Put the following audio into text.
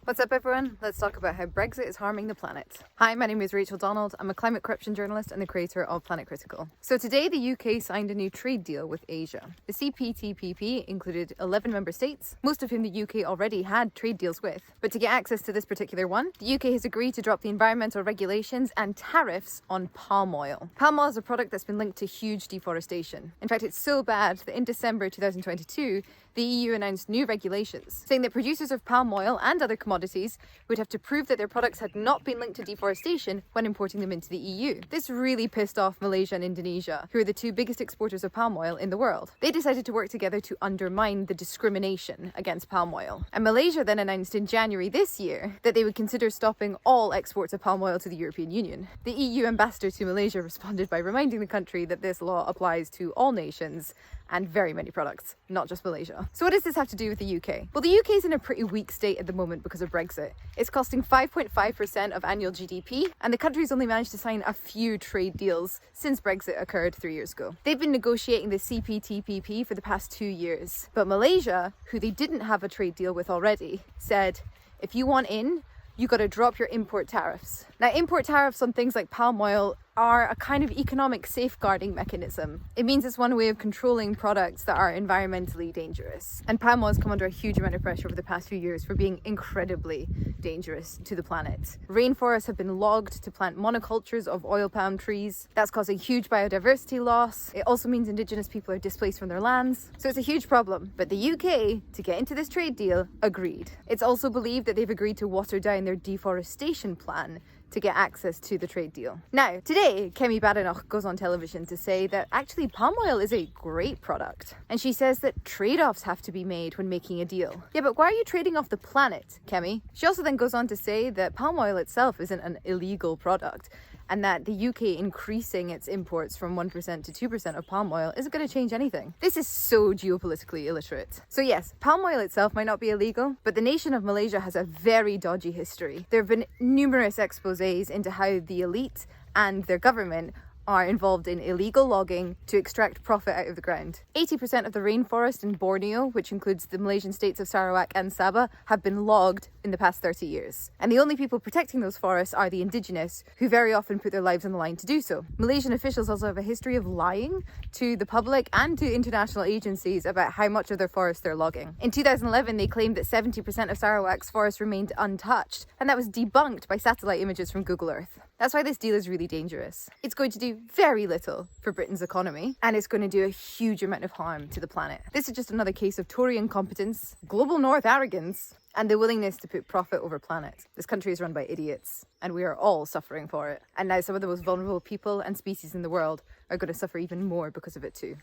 What's up, everyone? Let's talk about how Brexit is harming the planet. Hi, my name is Rachel Donald. I'm a climate corruption journalist and the creator of Planet Critical. So today, the UK signed a new trade deal with Asia. The CPTPP included 11 member states, most of whom the UK already had trade deals with. But to get access to this particular one, the UK has agreed to drop the environmental regulations and tariffs on palm oil. Palm oil is a product that's been linked to huge deforestation. In fact, it's so bad that in December 2022, the EU announced new regulations, saying that producers of palm oil and other commodities would have to prove that their products had not been linked to deforestation when importing them into the EU. This really pissed off Malaysia and Indonesia, who are the two biggest exporters of palm oil in the world. They decided to work together to undermine the discrimination against palm oil. And Malaysia then announced in January this year that they would consider stopping all exports of palm oil to the European Union. The EU ambassador to Malaysia responded by reminding the country that this law applies to all nations and very many products, not just Malaysia. So what does this have to do with the UK? Well, the UK is in a pretty weak state at the moment because of Brexit. It's costing 5.5% of annual GDP, and the country's only managed to sign a few trade deals since Brexit occurred 3 years ago. They've been negotiating the CPTPP for the past 2 years. But Malaysia, who they didn't have a trade deal with already, said, if you want in, you got to drop your import tariffs. Now, import tariffs on things like palm oil are a kind of economic safeguarding mechanism. It means it's one way of controlling products that are environmentally dangerous. And palm oil has come under a huge amount of pressure over the past few years for being incredibly dangerous to the planet. Rainforests have been logged to plant monocultures of oil palm trees. That's causing huge biodiversity loss. It also means Indigenous people are displaced from their lands. So it's a huge problem. But the UK, to get into this trade deal, agreed. It's also believed that they've agreed to water down their deforestation plan to get access to the trade deal. Now, today, Kemi Badenoch goes on television to say that actually palm oil is a great product. And she says that trade-offs have to be made when making a deal. Yeah, but why are you trading off the planet, Kemi? She also then goes on to say that palm oil itself isn't an illegal product, and that the UK increasing its imports from 1% to 2% of palm oil isn't going to change anything. This is so geopolitically illiterate. So yes, palm oil itself might not be illegal, but the nation of Malaysia has a very dodgy history. There have been numerous exposés into how the elite and their government are involved in illegal logging to extract profit out of the ground. 80% of the rainforest in Borneo, which includes the Malaysian states of Sarawak and Sabah, have been logged in the past 30 years. And the only people protecting those forests are the indigenous, who very often put their lives on the line to do so. Malaysian officials also have a history of lying to the public and to international agencies about how much of their forests they're logging. In 2011, they claimed that 70% of Sarawak's forest remained untouched, and that was debunked by satellite images from Google Earth. That's why this deal is really dangerous. It's going to do very little for Britain's economy, and it's going to do a huge amount of harm to the planet. This is just another case of Tory incompetence, global north arrogance, and the willingness to put profit over planet. This country is run by idiots, and we are all suffering for it. And now some of the most vulnerable people and species in the world are going to suffer even more because of it too.